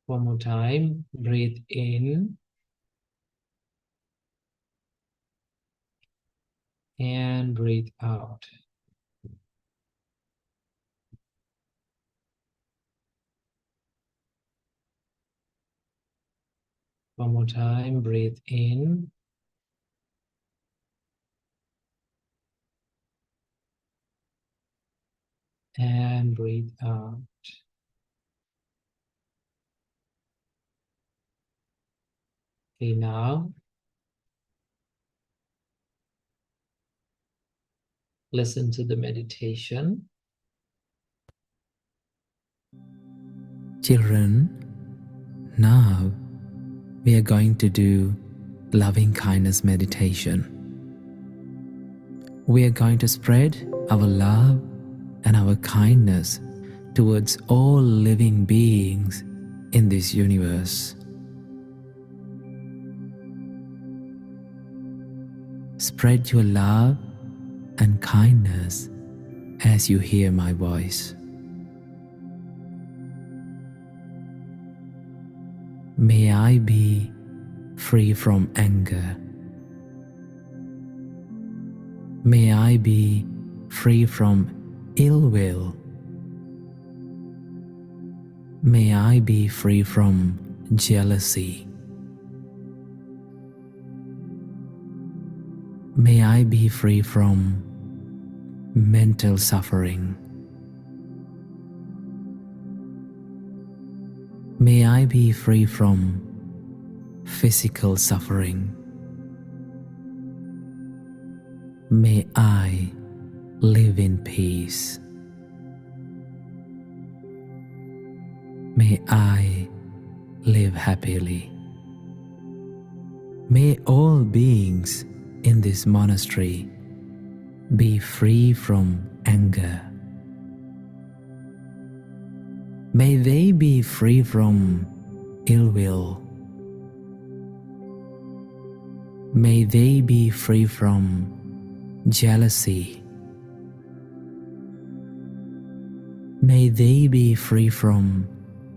One more time, breathe in. And breathe out. One more time, breathe in. And breathe out. Okay, now listen to the meditation. Children, now we are going to do loving kindness meditation. We are going to spread our love and our kindness towards all living beings in this universe. Spread your love and kindness as you hear my voice. May I be free from anger. May I be free from ill will. May I be free from jealousy. May I be free from mental suffering. May I be free from physical suffering. May I live in peace. May I live happily. May all beings in this monastery be free from anger. May they be free from ill will. May they be free from jealousy. May they be free from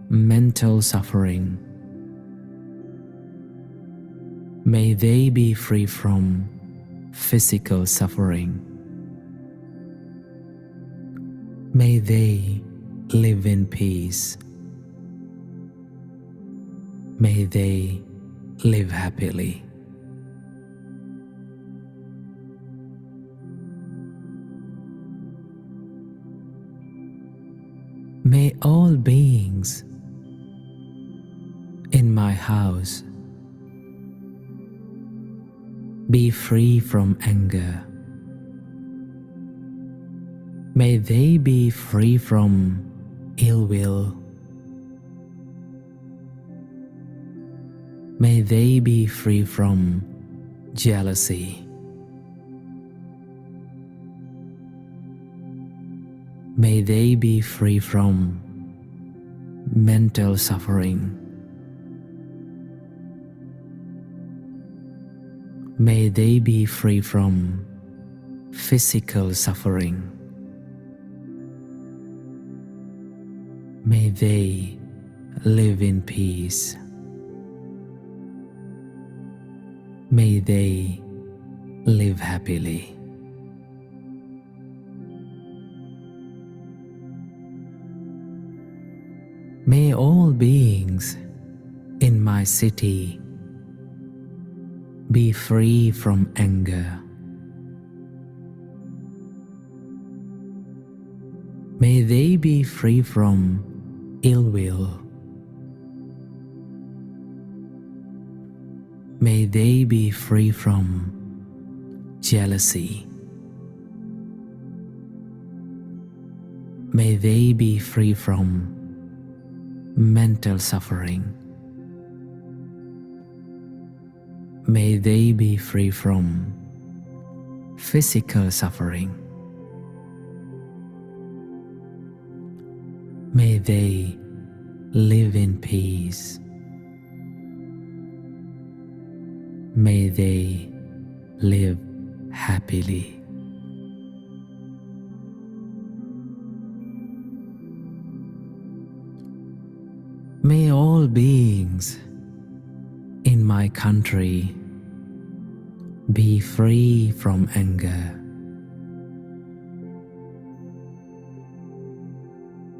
mental suffering. May they be free from physical suffering. May they live in peace. May they live happily. May all beings in my house be free from anger. May they be free from ill will. May they be free from jealousy. May they be free from mental suffering. May they be free from physical suffering. May they live in peace. May they live happily. May all beings in my city be free from anger. May they be free from ill will. May they be free from jealousy. May they be free from mental suffering. May they be free from physical suffering. May they live in peace. May they live happily. May all beings in my country be free from anger.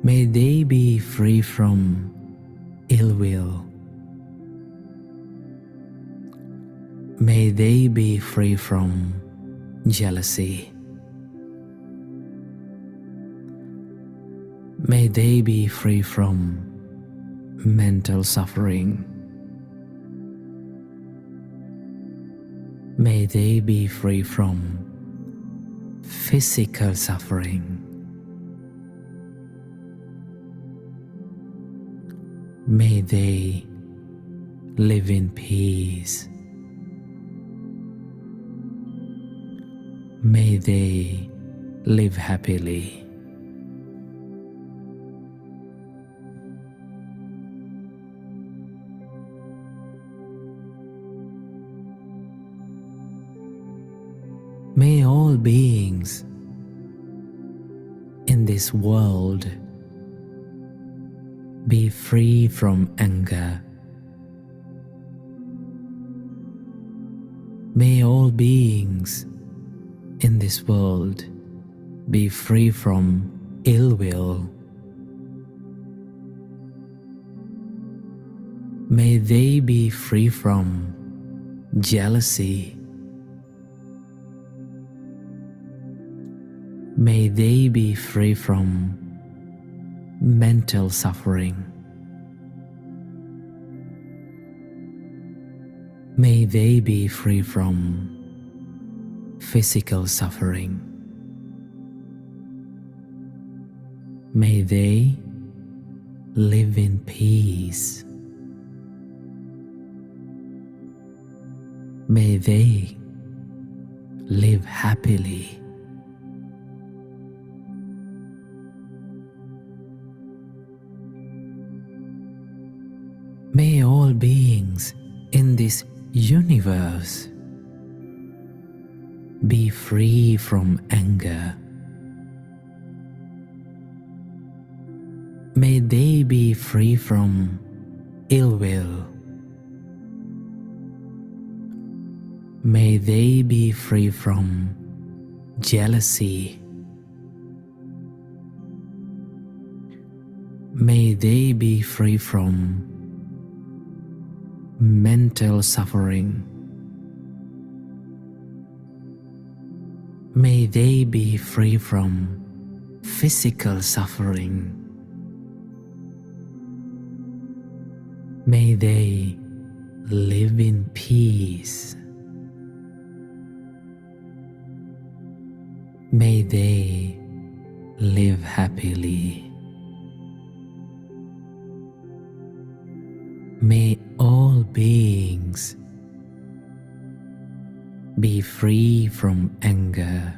May they be free from ill will. May they be free from jealousy. May they be free from mental suffering. May they be free from physical suffering. May they live in peace. May they live happily. May all beings in this world be free from anger. May all beings in this world be free from ill will. May they be free from jealousy. May they be free from mental suffering. May they be free from physical suffering. May they live in peace. May they live happily. May all beings in this universe be free from anger. May they be free from ill will. May they be free from jealousy. May they be free from mental suffering. May they be free from physical suffering. May they live in peace. May they live happily. May all beings be free from anger.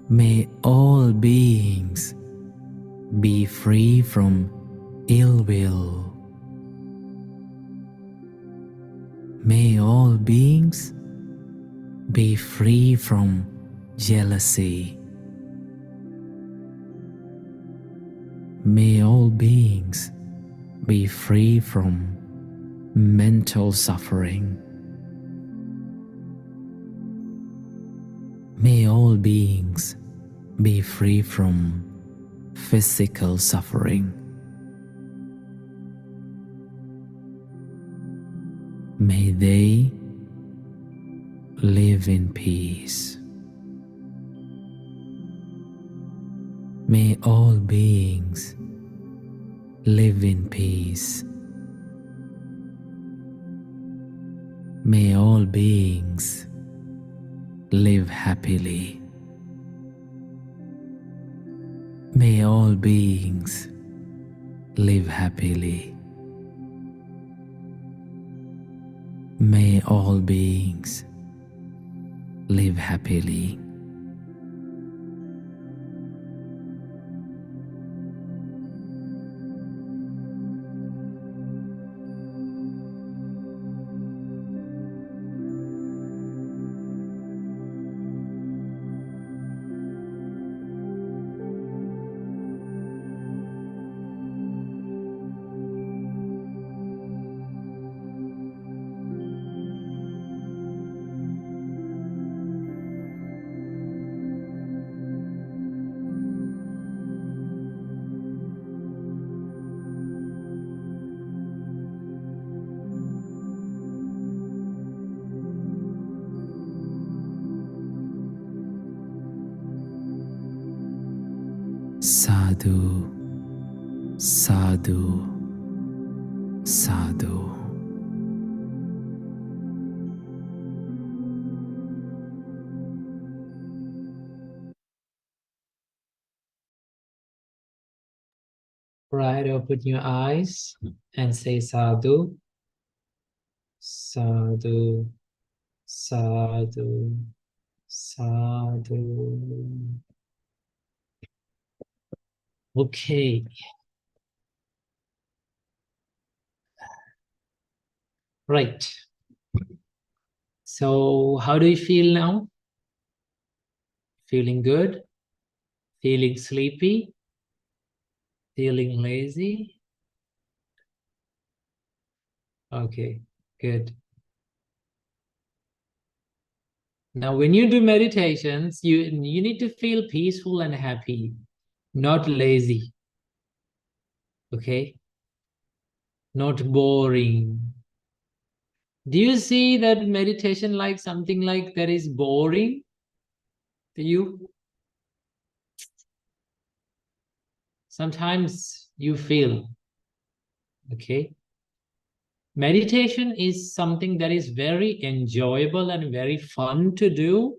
May all beings be free from ill will. May all beings be free from jealousy. May all beings be free from mental suffering. May all beings be free from physical suffering. May they live in peace. May all beings live in peace. May all beings live happily. May all beings live happily. May all beings live happily. Sadhu, sadhu, sadhu. Right, open your eyes and say sadhu, sadhu, sadhu, sadhu. Okay. Right. So how do you feel now? Feeling good? Feeling sleepy? Feeling lazy? Okay, good. Now, when you do meditations, you need to feel peaceful and happy, not lazy. Okay? Not boring. Do you see that meditation like something like that is boring to you? Sometimes you feel, okay? Meditation is something that is very enjoyable and very fun to do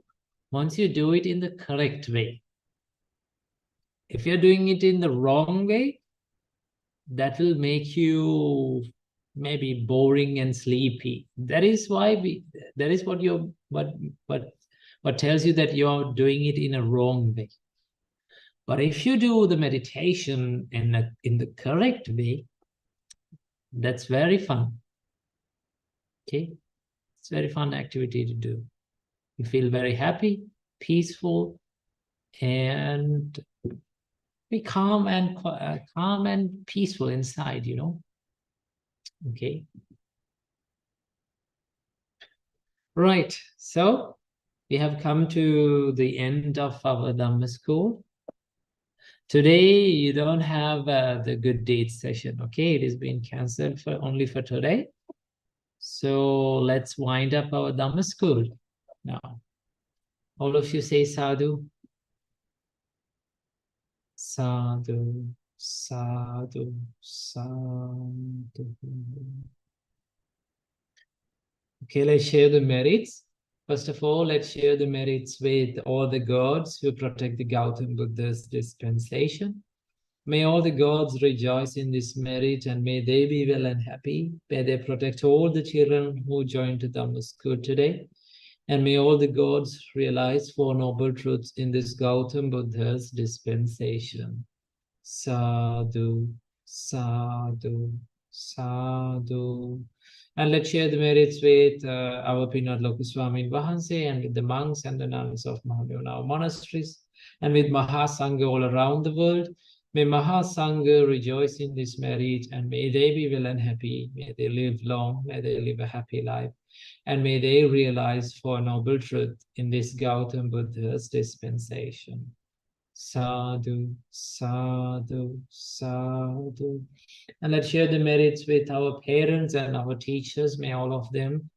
once you do it in the correct way. If you're doing it in the wrong way, that will make you maybe boring and sleepy. That is why that is what you're what tells you that you're doing it in a wrong way. But if you do the meditation in the correct way, that's very fun. Okay, it's a very fun activity to do. You feel very happy, peaceful, and be calm and peaceful inside, you know. Okay. Right. So we have come to the end of our Dhamma school. Today you don't have the good deeds session. Okay, it has been cancelled only for today. So let's wind up our Dhamma school now. All of you say sadhu. Sadhu, sadhu, sadhu. Okay, let's share the merits. First of all, let's share the merits with all the gods who protect the Gautam Buddha's dispensation. May all the gods rejoice in this merit and may they be well and happy. May they protect all the children who joined the Dhamma school today. And may all the gods realize Four Noble Truths in this Gautam Buddha's dispensation. Sadhu, sadhu, sadhu. And let's share the merits with our Pinat Lokaswami Vahanse and with the monks and the nuns of Mahavira monasteries and with Mahasangha all around the world. May Mahasangha rejoice in this merit and may they be well and happy. May they live long, may they live a happy life. And may they realize Four Noble Truth in this Gautam Buddha's dispensation. Sadhu, sadhu, sadhu. And let's share the merits with our parents and our teachers. May all of them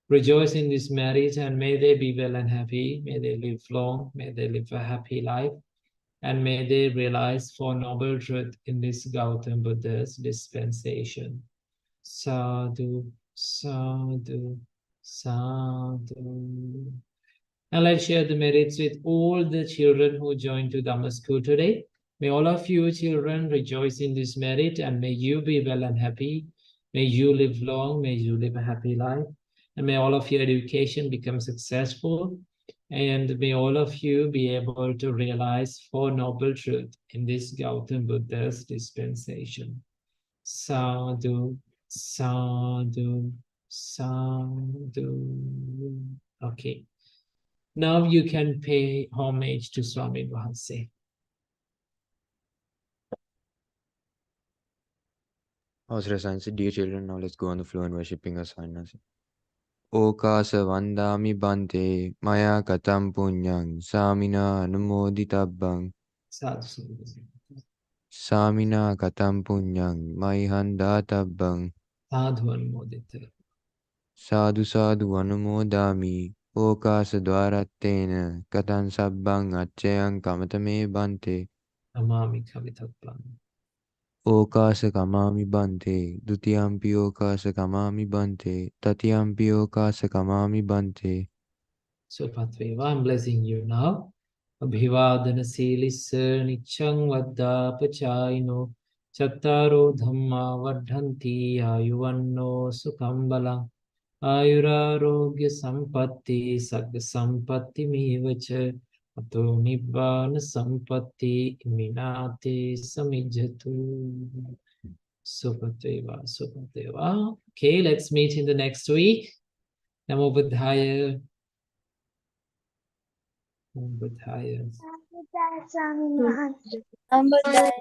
rejoice in this merit and may they be well and happy. May they live long, may they live a happy life. And may they realize Four Noble Truth in this Gautam Buddha's dispensation. Sadhu, sadhu, sadhu. And let's share the merits with all the children who joined to Dhamma school today. May all of you children rejoice in this merit and may you be well and happy. May you live long, may you live a happy life. And may all of your education become successful. And may all of you be able to realize Four Noble Truths in this Gautam Buddha's dispensation. Sadhu, sadhu, sadhu. Okay. Now you can pay homage to Swami Vahanse. Ausra Science, dear children, now let's go on the floor and worshipping us. Okasa Vandami Bante, Maya Katam Punyang, Samina Anumoditabbang, Samina Katam Punyang, Maihandatabbang, Sadhu Anumodita. Sadhu Sadhu Anumodami, Okasa Dwarattena, Katan Sabbang Achayang Kamatame Bante, Amami Kavitaplam. Okasa Kamami Bante, Dutiyampi Okasa Kamami Bante, Tatiyampi Okasa Kamami Bante. So Patveva, I'm blessing you now. Abhivadana Silisa Nichang Vadda Pachayino Chattaro dhamma vardhanti ayuvanno sukham balam ayurarogya sampatti sagga sampatti mevacha ato nibbana sampatti iminate samijjatu. Supateva, supateva. Okay, let's meet in the next week. Namo Buddhaya. Namo Buddhaya. Swami Mahan. Namo Buddhaya.